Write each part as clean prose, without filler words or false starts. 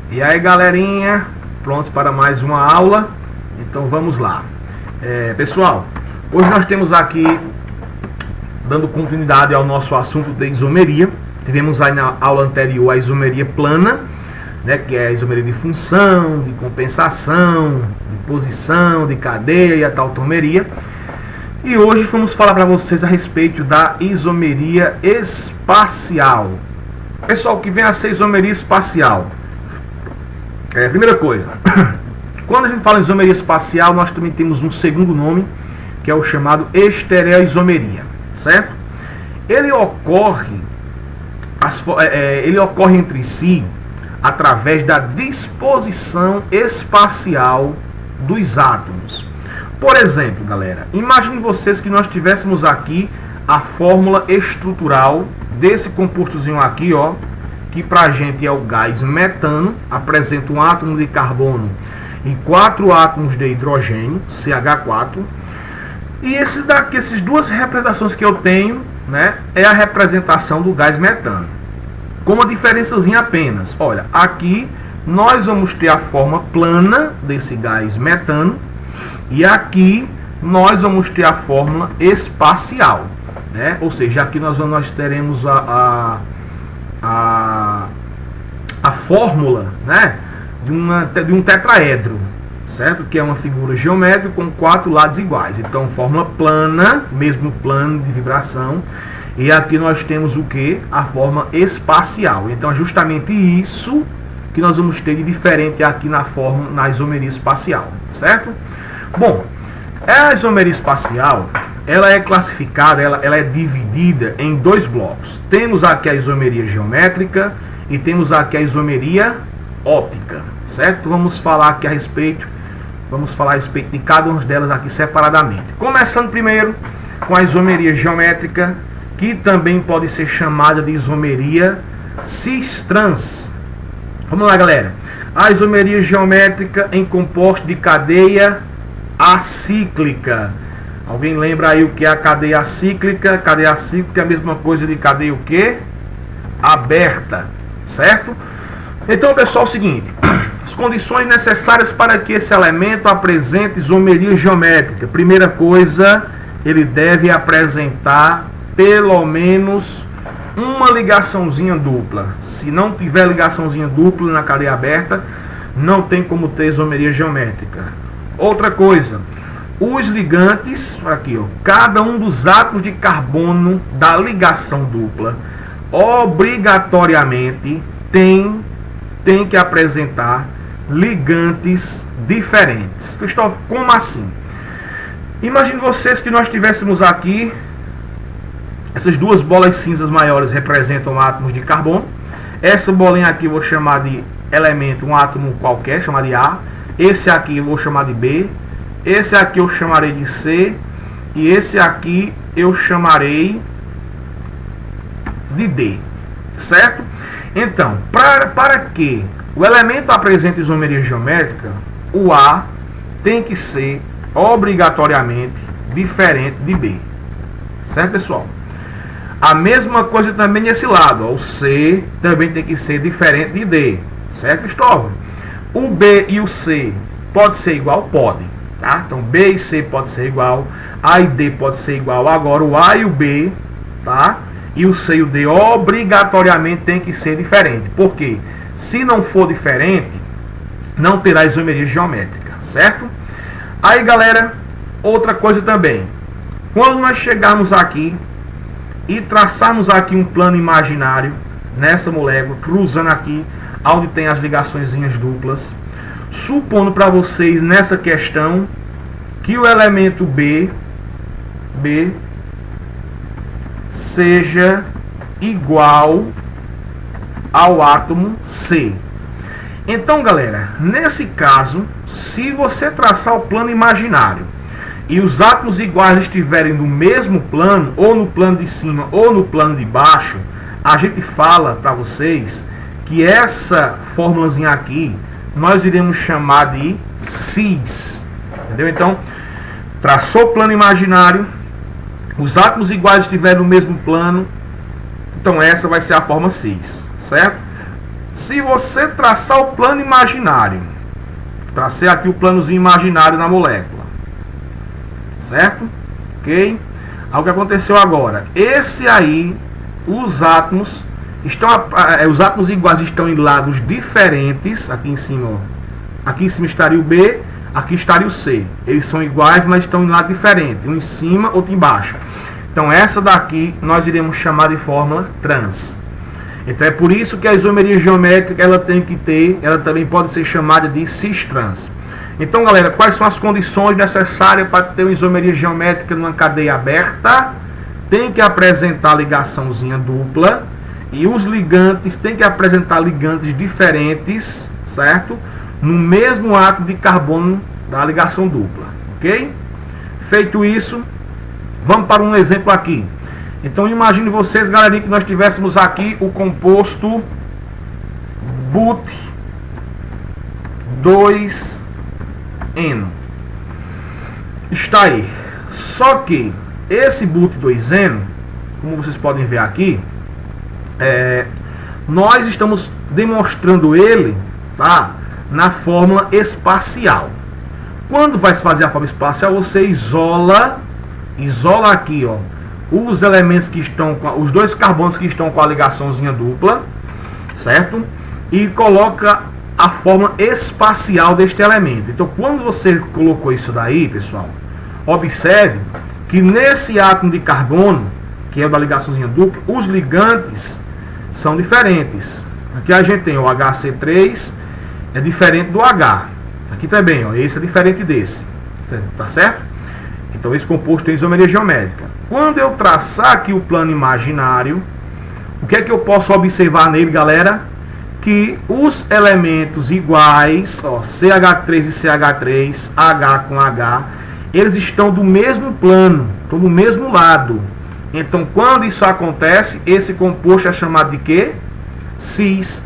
E aí, galerinha, prontos para mais uma aula? Então vamos lá. Pessoal, hoje nós temos aqui, dando continuidade ao nosso assunto de isomeria. Tivemos aí na aula anterior a isomeria plana, né, que é a isomeria de função, de compensação, de posição, de cadeia e a tautomeria. E hoje vamos falar para vocês a respeito da isomeria espacial. Pessoal, o que vem a ser isomeria espacial? Primeira coisa, quando a gente fala em isomeria espacial, nós também temos um segundo nome, que é o chamado estereoisomeria, certo? Ele ocorre entre si através da disposição espacial dos átomos. Por exemplo, galera, imagine vocês que nós tivéssemos aqui a fórmula estrutural desse compostozinho aqui, ó, que pra gente é o gás metano, apresenta um átomo de carbono e 4 átomos de hidrogênio, CH4. E essas duas representações que eu tenho, né, é a representação do gás metano. Com uma diferençazinha apenas. Olha, aqui nós vamos ter a forma plana desse gás metano e aqui nós vamos ter a fórmula espacial, né? Ou seja, aqui nós teremos a fórmula, né, de um tetraedro, certo? Que é uma figura geométrica com 4 lados iguais. Então, fórmula plana, mesmo plano de vibração. E aqui nós temos o que? A forma espacial. Então, é justamente isso que nós vamos ter de diferente aqui na isomeria espacial, certo? Bom, a isomeria espacial, ela é classificada, ela é dividida em 2 blocos. Temos aqui a isomeria geométrica e temos aqui a isomeria óptica, certo? Vamos falar aqui a respeito de cada uma delas aqui separadamente. Começando primeiro com a isomeria geométrica, que também pode ser chamada de isomeria cis-trans. Vamos lá, galera. A isomeria geométrica em composto de cadeia acíclica. Alguém lembra aí o que é a cadeia acíclica? Cadeia acíclica é a mesma coisa de cadeia o quê? Aberta, certo? Então, pessoal, é o seguinte: as condições necessárias para que esse elemento apresente isomeria geométrica. Primeira coisa, ele deve apresentar pelo menos uma ligaçãozinha dupla. Se não tiver ligaçãozinha dupla na cadeia aberta, não tem como ter isomeria geométrica. Outra coisa, os ligantes, aqui, ó, cada um dos átomos de carbono da ligação dupla obrigatoriamente tem que apresentar ligantes diferentes. Cristóvão, como assim? Imagine vocês que nós tivéssemos aqui essas duas bolas cinzas maiores representam átomos de carbono. Essa bolinha aqui eu vou chamar de elemento, um átomo qualquer, chamar de A. Esse aqui eu vou chamar de B. Esse aqui eu chamarei de C. E esse aqui eu chamarei de D. Certo? Então, para que o elemento apresente isomeria geométrica, o A tem que ser obrigatoriamente diferente de B. Certo, pessoal? A mesma coisa também nesse lado. Ó, o C também tem que ser diferente de D. Certo, Cristóvão? O B e o C pode ser igual? Pode. Tá? Então, B e C pode ser igual. A e D pode ser igual. Agora, o A e o B, tá? E o C e o D obrigatoriamente tem que ser diferente. Por quê? Se não for diferente, não terá isomeria geométrica. Certo? Aí, galera, outra coisa também. Quando nós chegarmos aqui e traçarmos aqui um plano imaginário nessa molécula, cruzando aqui onde tem as ligaçõezinhas duplas, supondo para vocês nessa questão que o elemento B seja igual ao átomo C. Então, galera, nesse caso, se você traçar o plano imaginário e os átomos iguais estiverem no mesmo plano, ou no plano de cima ou no plano de baixo, a gente fala para vocês que essa fórmulazinha aqui nós iremos chamar de cis. Entendeu? Então, traçou o plano imaginário, os átomos iguais estiverem no mesmo plano, então essa vai ser a forma cis, certo? Se você traçar o plano imaginário, tracei aqui o planozinho imaginário na molécula, certo? Ok? Aí o que aconteceu agora? Esse aí, os átomos iguais estão em lados diferentes. Aqui em cima, ó. Aqui em cima estaria o B, aqui estaria o C. Eles são iguais, mas estão em lado diferente, um em cima, outro embaixo. Então essa daqui nós iremos chamar de fórmula trans. Então é por isso que a isomeria geométrica ela também pode ser chamada de cis-trans. Então, galera, quais são as condições necessárias para ter uma isomeria geométrica numa cadeia aberta? Tem que apresentar ligaçãozinha dupla e os ligantes têm que apresentar ligantes diferentes, certo? No mesmo átomo de carbono da ligação dupla, ok? Feito isso, vamos para um exemplo aqui. Então, imagine vocês, galerinha, que nós tivéssemos aqui o composto but2N. Está aí. Só que esse but2N, como vocês podem ver aqui, nós estamos demonstrando ele, tá, na fórmula espacial. Quando vai se fazer a fórmula espacial, você isola aqui, ó, os elementos que estão, os dois carbonos que estão com a ligaçãozinha dupla, certo? E coloca a forma espacial deste elemento. Então, quando você colocou isso daí, pessoal, observe que nesse átomo de carbono, que é o da ligaçãozinha dupla, os ligantes são diferentes. Aqui a gente tem o HC3, é diferente do H. Aqui também, ó, esse é diferente desse. Tá certo? Então, esse composto tem isomeria geométrica. Quando eu traçar aqui o plano imaginário, o que é que eu posso observar nele, galera? Que os elementos iguais, ó, CH3 e CH3, H com H, eles estão do mesmo plano, estão do mesmo lado. Então, quando isso acontece, esse composto é chamado de quê? Cis.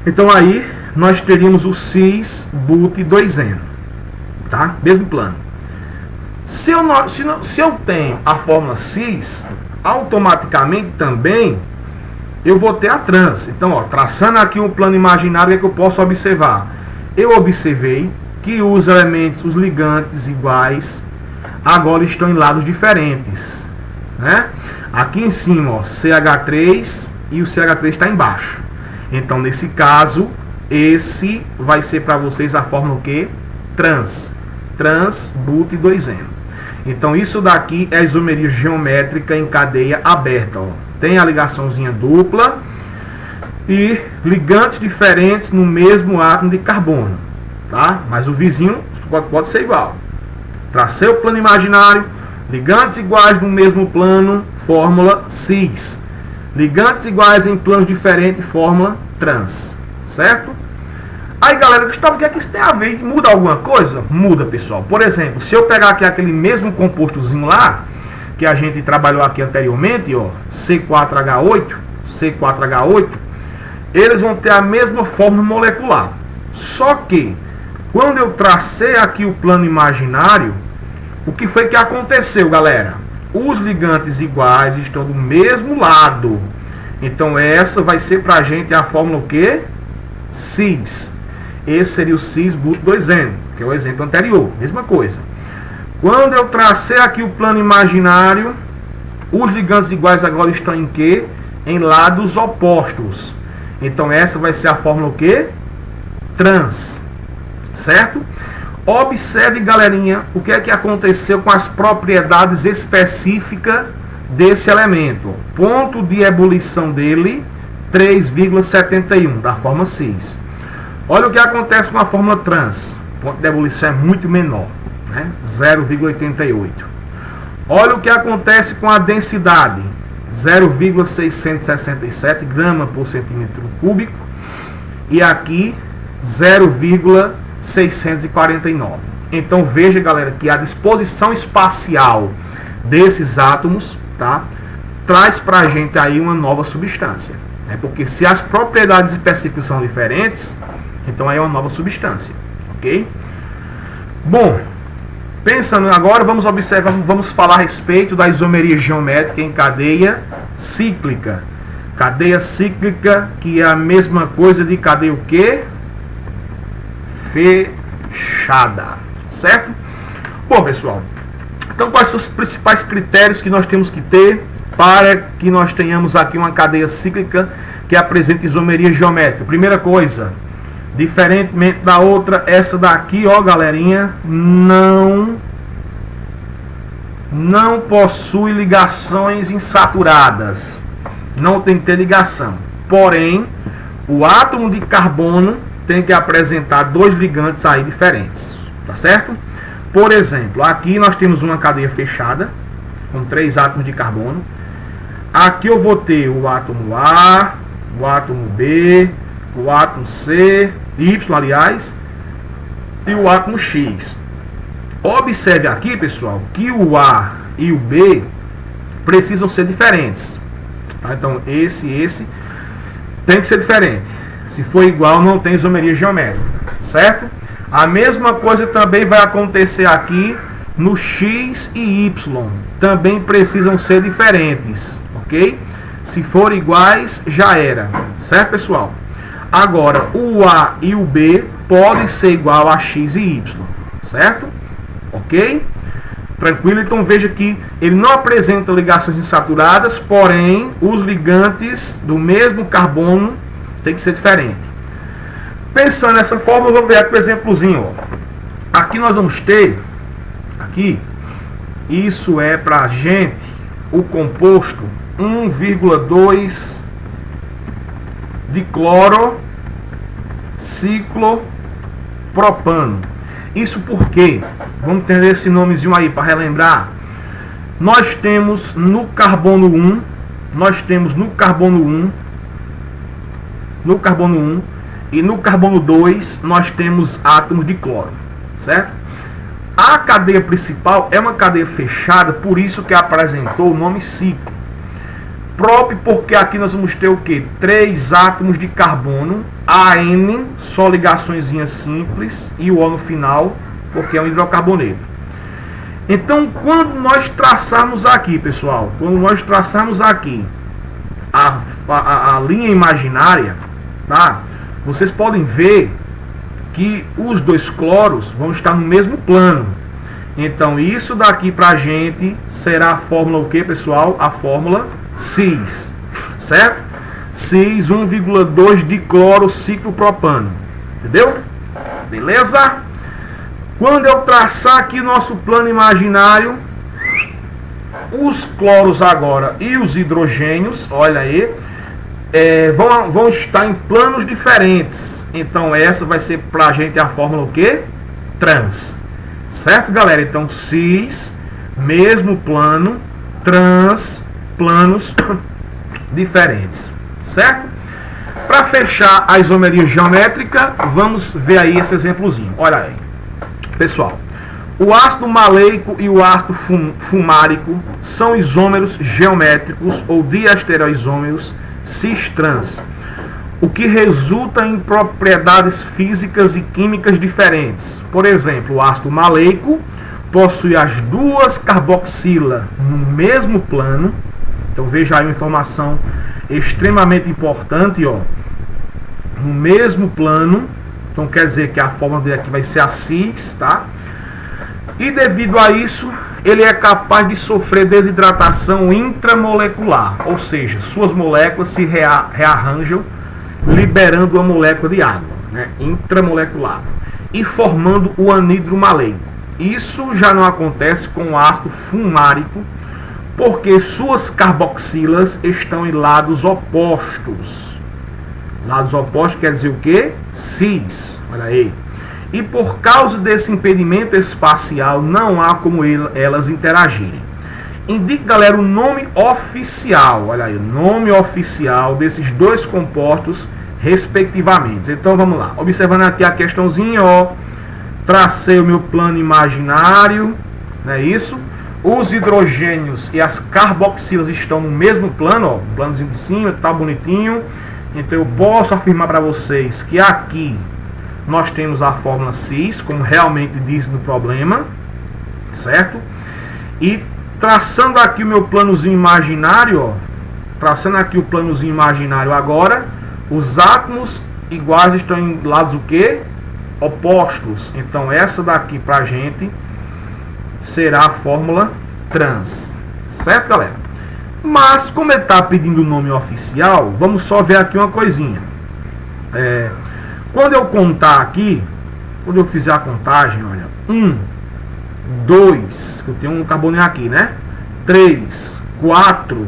Então, aí, nós teríamos o cis-but2N, tá? Mesmo plano. Se eu tenho a fórmula cis, automaticamente também eu vou ter a trans. Então, ó, traçando aqui um plano imaginário, o que é que eu posso observar? Eu observei que os elementos, os ligantes iguais, agora estão em lados diferentes, né? Aqui em cima, ó, CH3 e o CH3 está embaixo. Então, nesse caso, esse vai ser para vocês a fórmula o quê? Trans. Trans-but2N. Então, isso daqui é a isomeria geométrica em cadeia aberta, ó. Tem a ligaçãozinha dupla e ligantes diferentes no mesmo átomo de carbono, tá? Mas o vizinho pode ser igual. Tracei o plano imaginário, ligantes iguais no mesmo plano, fórmula cis. Ligantes iguais em planos diferentes, fórmula trans, certo? Aí, galera, Gustavo, o que é que isso tem a ver? Muda alguma coisa? Muda, pessoal. Por exemplo, se eu pegar aqui aquele mesmo compostozinho lá, que a gente trabalhou aqui anteriormente, ó, C4H8, eles vão ter a mesma fórmula molecular. Só que, quando eu tracei aqui o plano imaginário, o que foi que aconteceu, galera? Os ligantes iguais estão do mesmo lado. Então, essa vai ser pra gente a fórmula o quê? Cis. Esse seria o cis-but2N, que é o exemplo anterior. Mesma coisa. Quando eu tracei aqui o plano imaginário, os ligantes iguais agora estão em quê? Em lados opostos. Então, essa vai ser a fórmula o quê? Trans. Certo? Observe, galerinha, o que é que aconteceu com as propriedades específicas desse elemento. Ponto de ebulição dele, 3,71, da forma cis. Olha o que acontece com a fórmula trans. O ponto de ebulição é muito menor, né? 0,88. Olha o que acontece com a densidade. 0,667 gramas por centímetro cúbico. E aqui 0,649. Então veja, galera, que a disposição espacial desses átomos, tá, traz para a gente aí uma nova substância. Porque se as propriedades específicas são diferentes, então aí é uma nova substância, ok? Bom, pensando agora, vamos falar a respeito da isomeria geométrica em cadeia cíclica. Cadeia cíclica, que é a mesma coisa de cadeia o quê? Fechada, certo? Bom, pessoal, então quais são os principais critérios que nós temos que ter para que nós tenhamos aqui uma cadeia cíclica que apresenta isomeria geométrica? Primeira coisa, diferentemente da outra, essa daqui, ó, galerinha, não possui ligações insaturadas. Não tem que ter ligação. Porém, o átomo de carbono tem que apresentar dois ligantes aí diferentes, tá certo? Por exemplo, aqui nós temos uma cadeia fechada com 3 átomos de carbono. Aqui eu vou ter o átomo A, o átomo B, o átomo C, Y, aliás, e o átomo X. Observe aqui, pessoal, que o A e o B precisam ser diferentes. Tá? Então, esse tem que ser diferente. Se for igual, não tem isomeria geométrica, certo? A mesma coisa também vai acontecer aqui no X e Y. Também precisam ser diferentes, ok? Se for iguais, já era, certo, pessoal? Agora, o A e o B podem ser igual a X e Y, certo? Ok? Tranquilo? Então veja que ele não apresenta ligações insaturadas, porém os ligantes do mesmo carbono tem que ser diferente. Pensando dessa forma, vamos ver aqui o exemplozinho. Ó. Aqui nós vamos ter, aqui, isso é para a gente, o composto 1,2 de cloro ciclopropano. Isso porque, vamos entender esse nomezinho aí para relembrar. Nós temos no carbono 1, e no carbono 2 nós temos átomos de cloro, certo? A cadeia principal é uma cadeia fechada, por isso que apresentou o nome ciclo. Próprio porque aqui nós vamos ter o que? 3 átomos de carbono, AN, só ligaçõezinhas simples, e o O no final, porque é um hidrocarboneto. Então, quando nós traçarmos aqui, pessoal, a linha imaginária, tá? Vocês podem ver que os dois cloros vão estar no mesmo plano. Então, isso daqui pra gente será a fórmula o que, pessoal? A fórmula cis, certo? Cis 1,2 de cloro ciclopropano. Entendeu? Beleza? Quando eu traçar aqui nosso plano imaginário, os cloros agora e os hidrogênios, olha aí, vão estar em planos diferentes. Então essa vai ser pra gente a fórmula o quê? Trans. Certo, galera? Então cis, mesmo plano, trans, planos diferentes. Certo? Para fechar a isomeria geométrica, vamos ver aí esse exemplozinho. Olha aí. Pessoal, o ácido maleico e o ácido fumárico são isômeros geométricos ou diastereoisômeros cis-trans, o que resulta em propriedades físicas e químicas diferentes. Por exemplo, o ácido maleico possui as duas carboxilas no mesmo plano. Então veja aí uma informação extremamente importante, ó. No mesmo plano. Então quer dizer que a fórmula dele aqui vai ser a cis, tá? E devido a isso, ele é capaz de sofrer desidratação intramolecular, ou seja, suas moléculas se rearranjam, liberando uma molécula de água, né? Intramolecular, e formando o anidro maleico. Isso já não acontece com o ácido fumárico, porque suas carboxilas estão em lados opostos. Lados opostos quer dizer o quê? Cis. Olha aí. E por causa desse impedimento espacial, não há como elas interagirem. Indique, galera, o nome oficial. Olha aí, o nome oficial desses dois compostos, respectivamente. Então, vamos lá. Observando aqui a questãozinha, ó. Tracei o meu plano imaginário. Não é isso? Os hidrogênios e as carboxilas estão no mesmo plano, ó. Um planozinho de cima, tá bonitinho. Então eu posso afirmar para vocês que aqui nós temos a fórmula cis, como realmente diz no problema, certo? E traçando aqui o meu planozinho imaginário, ó, traçando aqui o planozinho imaginário agora, os átomos iguais estão em lados o quê? Opostos. Então essa daqui pra gente será a fórmula trans. Certo, galera? Mas como ele está pedindo o nome oficial, vamos só ver aqui uma coisinha. Quando eu contar aqui, quando eu fizer a contagem, olha, 1, 2, eu tenho um carboninho aqui, né? 3, 4.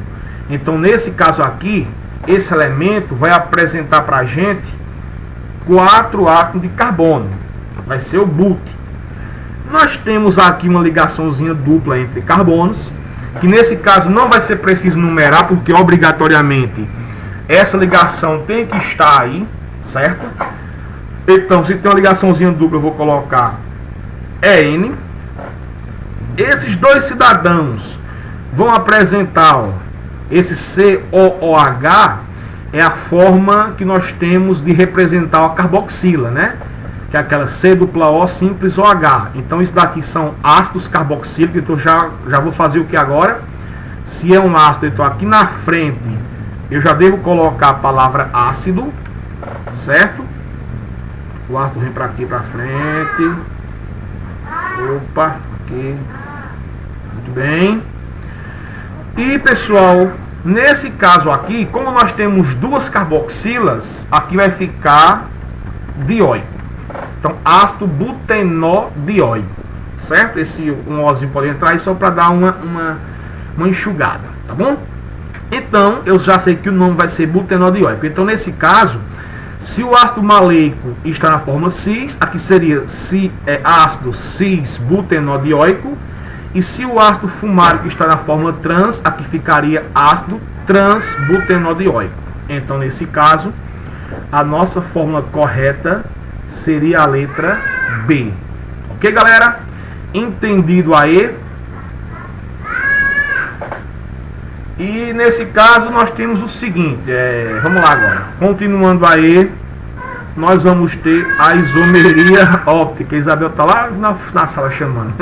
Então nesse caso aqui, esse elemento vai apresentar pra gente 4 átomos de carbono. Vai ser o but. Nós temos aqui uma ligaçãozinha dupla entre carbonos, que nesse caso não vai ser preciso numerar, porque obrigatoriamente essa ligação tem que estar aí, certo? Então, se tem uma ligaçãozinha dupla, eu vou colocar EN. Esses dois cidadãos vão apresentar, ó, esse COOH é a forma que nós temos de representar a carboxila, né? Que é aquela C-O simples OH. Então isso daqui são ácidos carboxílicos. Então já vou fazer o que agora? Se é um ácido, então aqui na frente eu já devo colocar a palavra ácido, certo? O ácido vem para aqui, para frente. Opa, aqui. Muito bem. E pessoal, nesse caso aqui, como nós temos duas carboxilas, aqui vai ficar dioico. Então, ácido butenodioico, certo? Esse um Ozinho pode entrar aí só para dar uma enxugada, tá bom? Então, eu já sei que o nome vai ser butenodioico. Então, nesse caso, se o ácido maleico está na forma cis, aqui seria ácido cis-butenodioico. E se o ácido fumárico está na fórmula trans, aqui ficaria ácido transbutenodioico. Então, nesse caso, a nossa fórmula correta seria a letra B. Ok, galera? Entendido aí? E nesse caso nós temos o seguinte, vamos lá agora. Continuando aí, nós vamos ter a isomeria óptica. Isabel tá lá na sala chamando.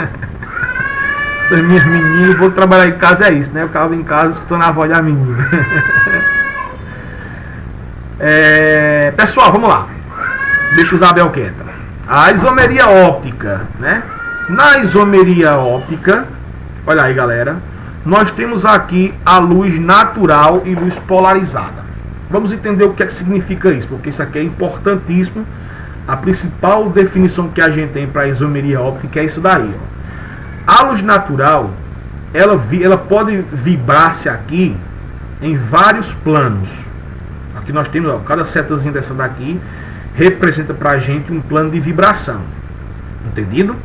Essas minhas meninas, vou trabalhar em casa, é isso, né? Eu acabo em casa escutando a voz da menina. Pessoal, vamos lá. Deixa o Isabel quieta. A isomeria óptica, né? Na isomeria óptica, olha aí, galera, nós temos aqui a luz natural e luz polarizada. Vamos entender o que é que significa isso, porque isso aqui é importantíssimo. A principal definição que a gente tem para a isomeria óptica é isso daí, ó. A luz natural, ela pode vibrar-se aqui em vários planos. Aqui nós temos, ó, cada setazinha dessa daqui representa para a gente um plano de vibração. Entendido?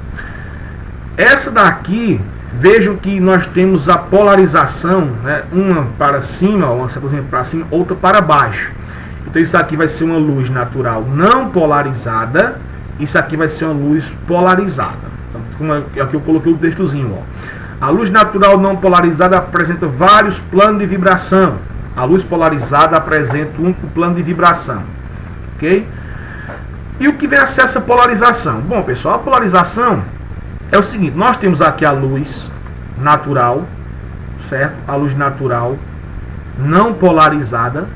Essa daqui, vejam que nós temos a polarização, né? Uma para cima, uma setazinha para cima, outra para baixo. Então isso aqui vai ser uma luz natural não polarizada. Isso aqui vai ser uma luz polarizada. Como aqui eu coloquei o textozinho, ó. A luz natural não polarizada apresenta vários planos de vibração. A luz polarizada apresenta um único plano de vibração. Ok? E o que vem a ser essa polarização? Bom, pessoal, a polarização é o seguinte. Nós temos aqui a luz natural, certo? A luz natural não polarizada.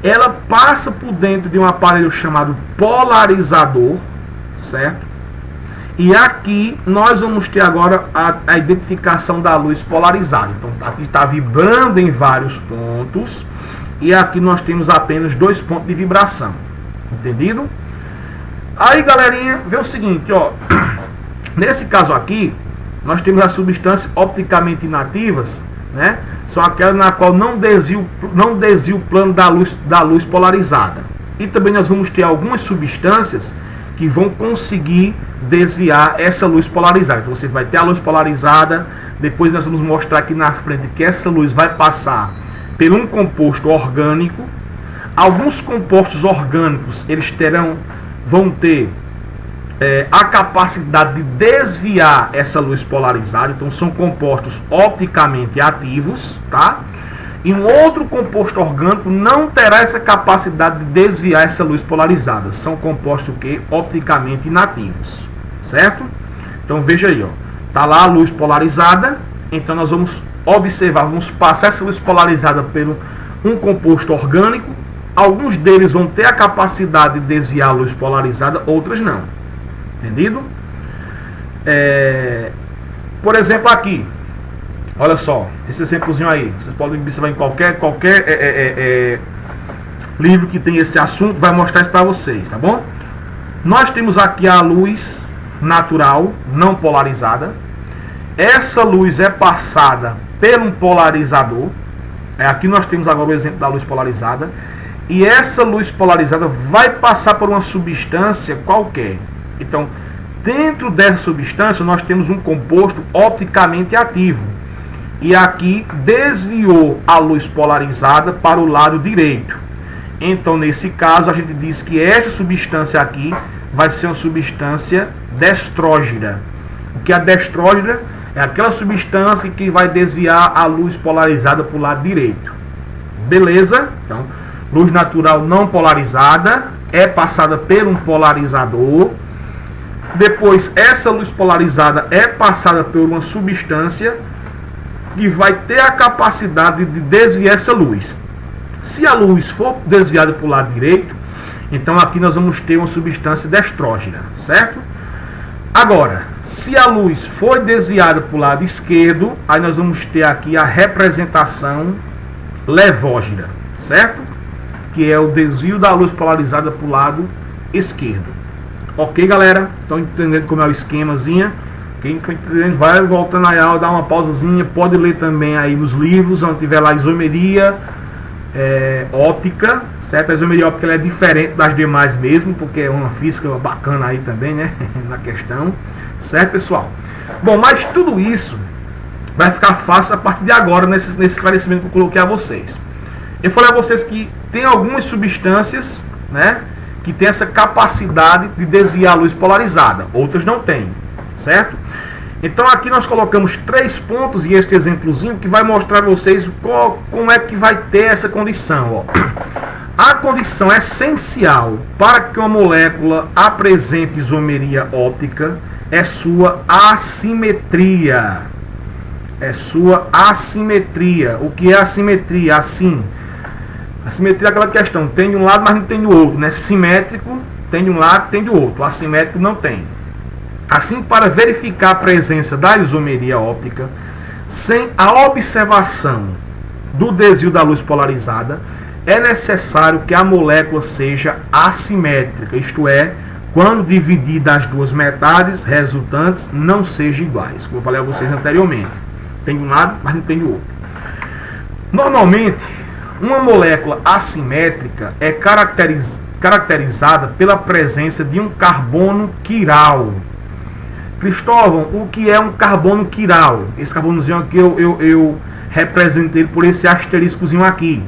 Ela passa por dentro de um aparelho chamado polarizador, certo? E aqui nós vamos ter agora a identificação da luz polarizada. Então aqui está vibrando em vários pontos. E aqui nós temos apenas 2 pontos de vibração. Entendido? Aí, galerinha, vê o seguinte, ó. Nesse caso aqui, nós temos as substâncias opticamente inativas, né? São aquelas na qual não desvia o plano da luz polarizada. E também nós vamos ter algumas substâncias que vão conseguir desviar essa luz polarizada. Então você vai ter a luz polarizada, depois nós vamos mostrar aqui na frente que essa luz vai passar por um composto orgânico. Alguns compostos orgânicos vão ter a capacidade de desviar essa luz polarizada. Então são compostos opticamente ativos, tá? E um outro composto orgânico não terá essa capacidade de desviar essa luz polarizada. São compostos que opticamente inativos, certo? Então veja aí, ó. Tá lá a luz polarizada. Então nós vamos observar, vamos passar essa luz polarizada um composto orgânico. Alguns deles vão ter a capacidade de desviar a luz polarizada, outras não. Entendido? Por exemplo, aqui, olha só, esse exemplozinho aí. Vocês podem observar em qualquer livro que tem esse assunto, vai mostrar isso para vocês, tá bom? Nós temos aqui a luz natural, não polarizada. Essa luz é passada por um polarizador. Aqui nós temos agora o exemplo da luz polarizada. E essa luz polarizada vai passar por uma substância qualquer. Então, dentro dessa substância, nós temos um composto opticamente ativo. E aqui desviou a luz polarizada para o lado direito. Então, nesse caso, a gente diz que esta substância aqui vai ser uma substância destrógena. O que é a destrógena? É aquela substância que vai desviar a luz polarizada para o lado direito. Beleza? Então, luz natural não polarizada é passada por um polarizador. Depois, essa luz polarizada é passada por uma substância que vai ter a capacidade de desviar essa luz. Se a luz for desviada para o lado direito, então aqui nós vamos ter uma substância destrógena, certo? Agora, se a luz for desviada para o lado esquerdo, aí nós vamos ter aqui a representação levógena, certo? Que é o desvio da luz polarizada para o lado esquerdo. Ok, galera? Estão entendendo como é o esquemazinho? Quem for entendendo, vai voltando aí, dá uma pausazinha, pode ler também aí nos livros, onde tiver lá isomeria óptica, certo? A isomeria óptica ela é diferente das demais mesmo, porque é uma física bacana aí também, né? Na questão, certo, pessoal? Bom, mas tudo isso vai ficar fácil a partir de agora, nesse esclarecimento que eu coloquei a vocês. Eu falei a vocês que tem algumas substâncias, né, que tem essa capacidade de desviar a luz polarizada, outras não têm, certo? Então aqui nós colocamos 3 pontos e este exemplozinho que vai mostrar a vocês como é que vai ter essa condição. Ó. A condição essencial para que uma molécula apresente isomeria óptica é sua assimetria. É sua assimetria. O que é assimetria? Assim, assimetria é aquela questão, tem de um lado, mas não tem do outro, né? Simétrico, tem de um lado, tem do outro. Assimétrico não tem. Assim, para verificar a presença da isomeria óptica, sem a observação do desvio da luz polarizada, é necessário que a molécula seja assimétrica, isto é, quando dividida as duas metades resultantes não sejam iguais, como eu falei a vocês anteriormente. Tem de um lado, mas não tem do outro. Normalmente, uma molécula assimétrica é caracterizada pela presença de um carbono quiral. Cristóvão, o que é um carbono quiral? Esse carbonozinho aqui eu representei por esse asteriscozinho aqui.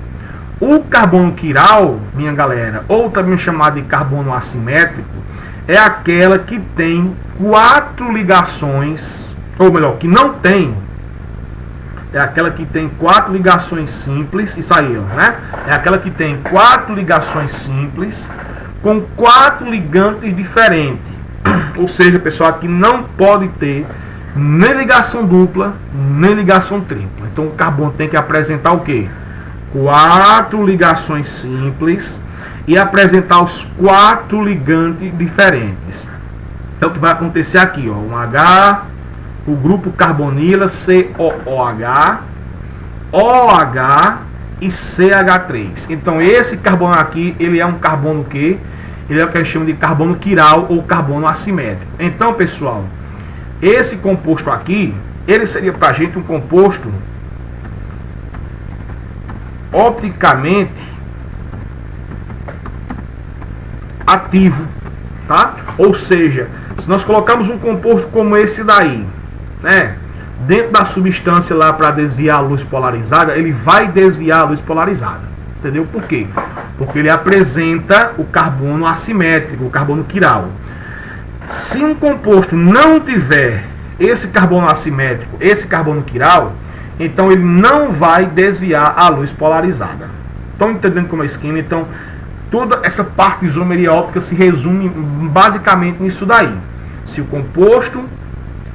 O carbono quiral, minha galera, ou também chamado de carbono assimétrico, é aquela que tem 4 ligações, ou melhor, que não tem. É aquela que tem 4 ligações simples, isso aí, ó, né? É aquela que tem 4 ligações simples com 4 ligantes diferentes. Ou seja, pessoal, aqui não pode ter nem ligação dupla, nem ligação tripla. Então o carbono tem que apresentar o quê? 4 ligações simples e apresentar os 4 ligantes diferentes. Então o que vai acontecer aqui, ó, um H, o grupo carbonila COOH, OH e CH3. Então esse carbono aqui, ele é um carbono que ele é o que a gente chama de carbono quiral ou carbono assimétrico. Então, pessoal, esse composto aqui, ele seria para a gente um composto opticamente ativo, tá? Ou seja, se nós colocarmos um composto como esse daí, né, dentro da substância lá para desviar a luz polarizada, ele vai desviar a luz polarizada. Entendeu? Por quê? Porque ele apresenta o carbono assimétrico, o carbono quiral. Se um composto não tiver esse carbono assimétrico, esse carbono quiral, então ele não vai desviar a luz polarizada. Estão entendendo como é o esquema? Então, toda essa parte de isomeria óptica se resume basicamente nisso daí. Se o composto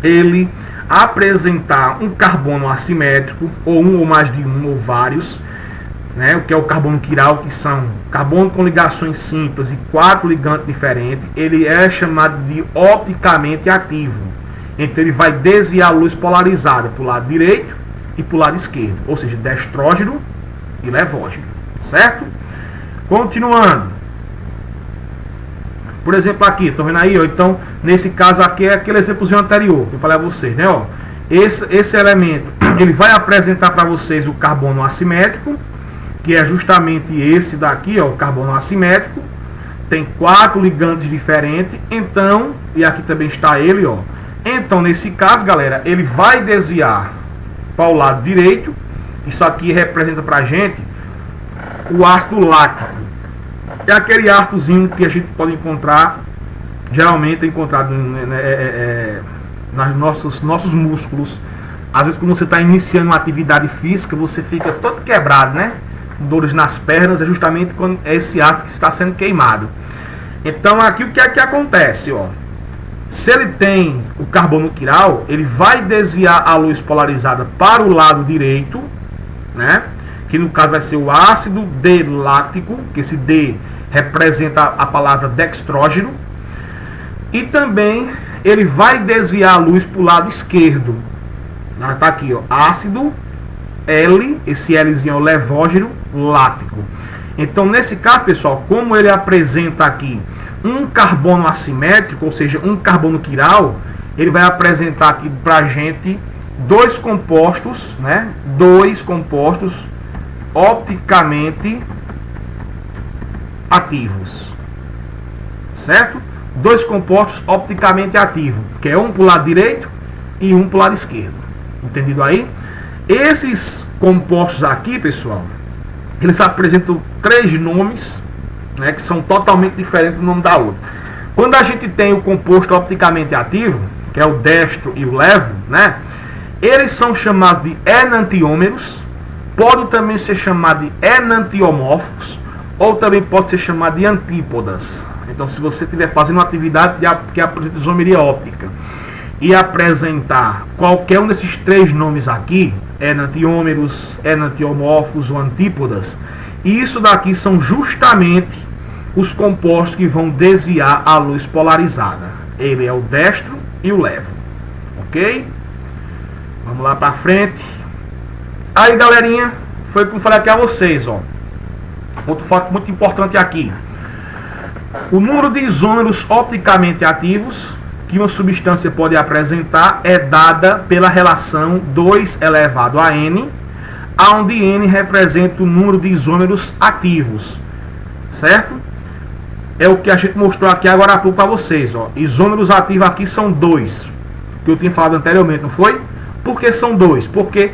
ele apresentar um carbono assimétrico, ou um ou mais de um, ou vários, né, o que é o carbono quiral, que são carbono com ligações simples e 4 ligantes diferentes, ele é chamado de opticamente ativo. Então ele vai desviar a luz polarizada para o lado direito e para o lado esquerdo, ou seja, destrógeno e levógeno, certo? Continuando, por exemplo aqui, estão vendo aí, ó, então nesse caso aqui é aquele exemplozinho anterior que eu falei a vocês, né, ó, esse elemento, ele vai apresentar para vocês o carbono assimétrico, que é justamente esse daqui, ó, o carbono assimétrico, tem 4 ligantes diferentes, então, e aqui também está ele, ó, então nesse caso, galera, ele vai desviar para o lado direito. Isso aqui representa pra gente o ácido lático. É aquele ácidozinho que a gente pode encontrar, geralmente é encontrado nos nossos músculos. Às vezes quando você está iniciando uma atividade física, você fica todo quebrado, né? Dores nas pernas, é justamente quando é esse ácido que está sendo queimado. Então aqui o que é que acontece, ó? Se ele tem o carbono quiral, ele vai desviar a luz polarizada para o lado direito, né? Que no caso vai ser o ácido D-lático, que esse D representa a palavra dextrógeno. E também ele vai desviar a luz para o lado esquerdo. Tá aqui, ó, ácido L, esse Lzinho é o levógeno lático. Então nesse caso, pessoal, como ele apresenta aqui um carbono assimétrico, ou seja, um carbono quiral, ele vai apresentar aqui pra gente dois compostos, né? Dois compostos opticamente ativos, certo? Dois compostos opticamente ativos, que é um para o lado direito e um para o lado esquerdo. Entendido aí? Esses compostos aqui, pessoal, eles apresentam 3 nomes, né, que são totalmente diferentes do nome da outra. Quando a gente tem o composto opticamente ativo, que é o destro e o levo, né, eles são chamados de enantiômeros, podem também ser chamados de enantiomórficos, ou também pode ser chamado de antípodas. Então, se você estiver fazendo uma atividade que apresenta isomeria óptica e apresentar qualquer um desses 3 nomes aqui, enantiômeros, enantiomórficos ou antípodas, isso daqui são justamente os compostos que vão desviar a luz polarizada. Ele é o destro e o levo. Ok? Vamos lá para frente. Aí, galerinha, foi como eu falei aqui a vocês, ó. Outro fato muito importante aqui. O número de isômeros opticamente ativos que uma substância pode apresentar é dada pela relação 2 elevado a N, onde N representa o número de isômeros ativos, certo? É o que a gente mostrou aqui agora há pouco para vocês, ó. Isômeros ativos aqui são 2, que eu tinha falado anteriormente, não foi? Por que são 2? Porque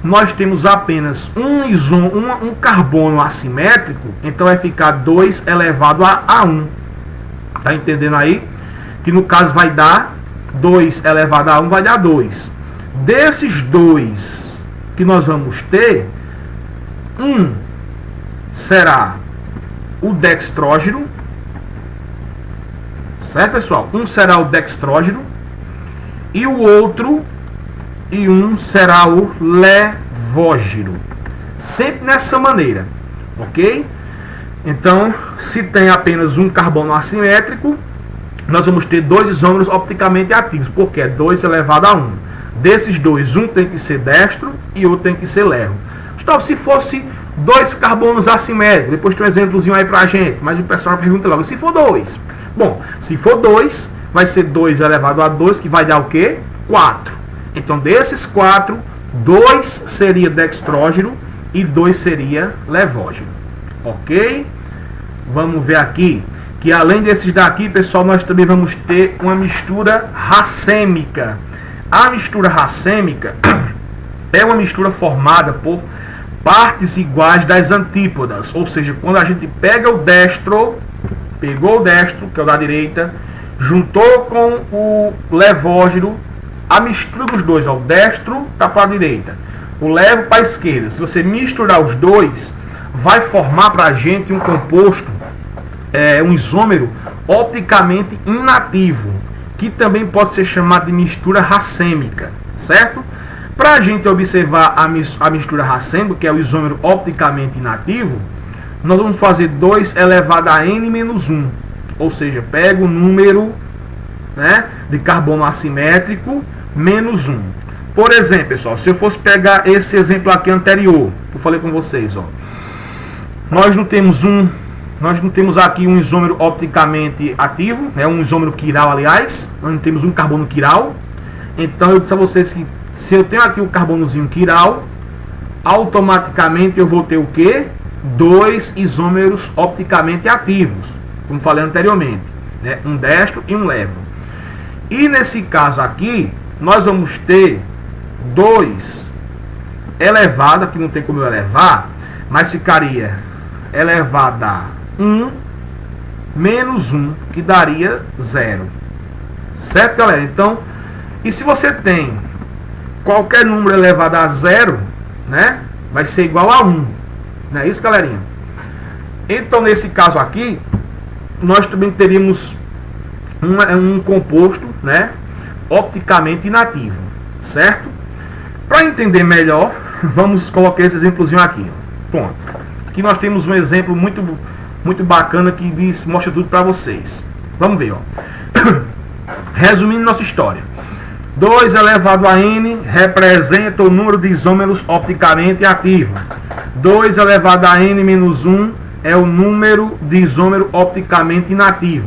nós temos apenas um carbono assimétrico, então vai ficar 2 elevado a 1. Tá entendendo aí? Que no caso vai dar 2 elevado a 1 vai dar 2. Desses 2 que nós vamos ter, um será o dextrógeno, certo, pessoal? Um será o dextrógeno e o outro será o levógeno. Sempre nessa maneira, ok? Então, se tem apenas um carbono assimétrico, nós vamos ter 2 isômeros opticamente ativos, porque é 2 elevado a 1. Desses 2, um tem que ser destro e outro tem que ser levo. Então, se fosse 2 carbonos assimétricos, depois tem um exemplozinho aí pra gente, mas o pessoal pergunta logo, se for 2? Bom, se for 2, vai ser 2 elevado a 2, que vai dar o quê? 4. Então, desses 4, 2 seria dextrógeno e 2 seria levógeno. Ok? Vamos ver aqui que além desses daqui, pessoal, nós também vamos ter uma mistura racêmica. A mistura racêmica é uma mistura formada por partes iguais das antípodas. Ou seja, quando a gente pega o destro, pegou o destro, que é o da direita, juntou com o levógeno, a mistura dos dois, ó, o destro está para a direita, o levo para a esquerda. Se você misturar os dois, vai formar para a gente um composto, um isômero opticamente inativo, que também pode ser chamado de mistura racêmica, certo? Para a gente observar a mistura racêmica, que é o isômero opticamente inativo, nós vamos fazer 2 elevado a n menos 1. Ou seja, pega o número, né, de carbono assimétrico menos 1. Por exemplo, pessoal, se eu fosse pegar esse exemplo aqui anterior, que eu falei com vocês, ó, nós não temos aqui um isômero opticamente ativo, né, um isômero quiral, aliás, nós não temos um carbono quiral. Então eu disse a vocês que se eu tenho aqui o carbonozinho quiral, automaticamente eu vou ter o quê? 2 isômeros opticamente ativos, como falei anteriormente, né, um destro e um levo. E nesse caso aqui, nós vamos ter 2 elevado, aqui não tem como eu elevar, mas ficaria elevado a 1 menos 1, que daria 0. Certo, galera? Então, e se você tem qualquer número elevado a 0, né, vai ser igual a 1. Não é isso, galerinha? Então, nesse caso aqui, nós também teríamos um composto, né, opticamente inativo, certo? Para entender melhor, vamos colocar esse exemplozinho aqui. Pronto. Aqui nós temos um exemplo muito bacana que mostra tudo para vocês. Vamos ver, ó. Resumindo nossa história. 2 elevado a n representa o número de isômeros opticamente ativos. 2 elevado a n menos 1 é o número de isômero opticamente inativo.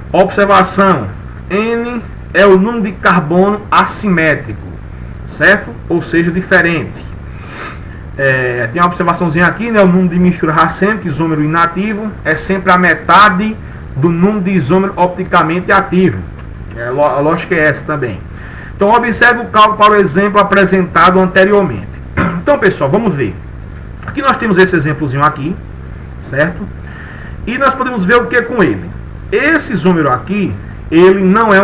Observação: n é o número de carbono assimétrico, certo? Ou seja, diferente. Tem uma observaçãozinha aqui, né? O número de mistura racêmica, isômero inativo, é sempre a metade do número de isômero opticamente ativo. A lógica é essa também. Então, observe o cálculo para o exemplo apresentado anteriormente. Então, pessoal, vamos ver. Aqui nós temos esse exemplozinho aqui, certo? E nós podemos ver o que com ele. Esse isômero aqui, ele não é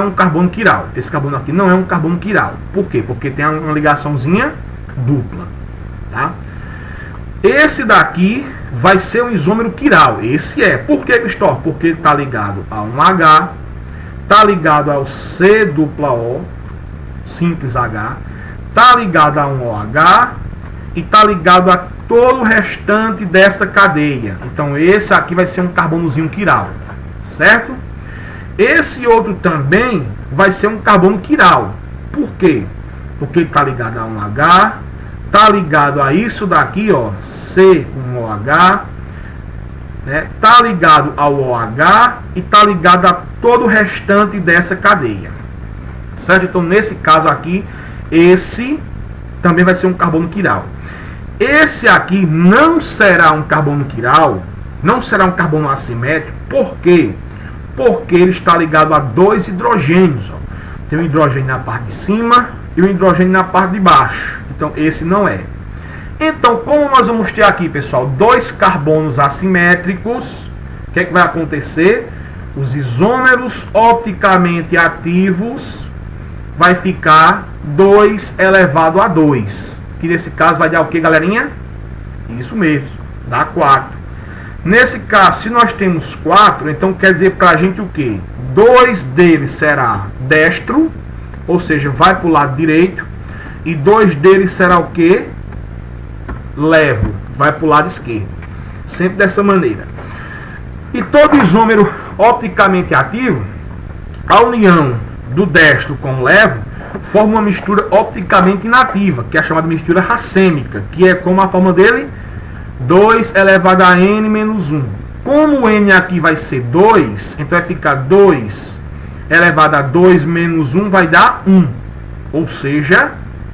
um carbono quiral. Esse carbono aqui não é um carbono quiral. Por quê? Porque tem uma ligaçãozinha dupla, tá? Esse daqui vai ser um isômero quiral. Esse é. Por que, Cristóvão? Porque ele está ligado a um H, está ligado ao C-O, simples H, está ligado a um OH e está ligado a todo o restante dessa cadeia. Então esse aqui vai ser um carbonozinho quiral, certo? Esse outro também vai ser um carbono quiral. Por quê? Porque está ligado a um H, está ligado a isso daqui, ó, C com OH, né? Tá ligado ao OH e tá ligado a todo o restante dessa cadeia, certo? Então nesse caso aqui, esse também vai ser um carbono quiral. Esse aqui não será um carbono quiral, não será um carbono assimétrico. Por quê? Porque ele está ligado a 2 hidrogênios, ó. Tem um hidrogênio na parte de cima e um hidrogênio na parte de baixo. Então esse não é. Então, como nós vamos ter aqui, pessoal, 2 carbonos assimétricos, o que é que vai acontecer? Os isômeros opticamente ativos vai ficar 2 elevado a 2. Que nesse caso vai dar o que, galerinha? Isso mesmo, dá 4. Nesse caso, se nós temos 4, então quer dizer para a gente o que? 2 deles será destro, ou seja, vai para o lado direito, e 2 deles será o que? Levo, vai para o lado esquerdo. Sempre dessa maneira. E todo isômero opticamente ativo, a união do destro com o levo, forma uma mistura opticamente inativa, que é a chamada mistura racêmica, que é como a forma dele, 2 elevado a n menos 1. Como o n aqui vai ser 2, então vai ficar 2 elevado a 2 menos 1 vai dar 1. Ou seja,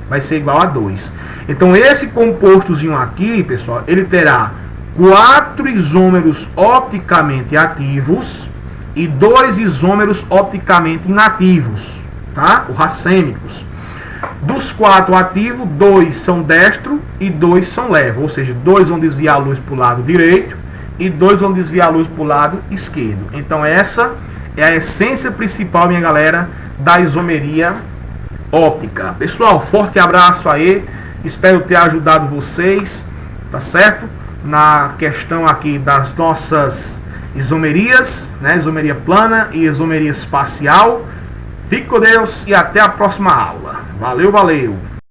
vai ser igual a 2. Então esse compostozinho aqui, pessoal, ele terá 4 isômeros opticamente ativos e 2 isômeros opticamente inativos, tá? Os racêmicos. Dos 4 ativos, 2 são destro e 2 são levo, ou seja, 2 vão desviar a luz para o lado direito e 2 vão desviar a luz para o lado esquerdo. Então essa é a essência principal, minha galera, da isomeria óptica. Pessoal, forte abraço aí. Espero ter ajudado vocês, tá certo? Na questão aqui das nossas isomerias, né? Isomeria plana e isomeria espacial. Fique com Deus e até a próxima aula. Valeu, valeu!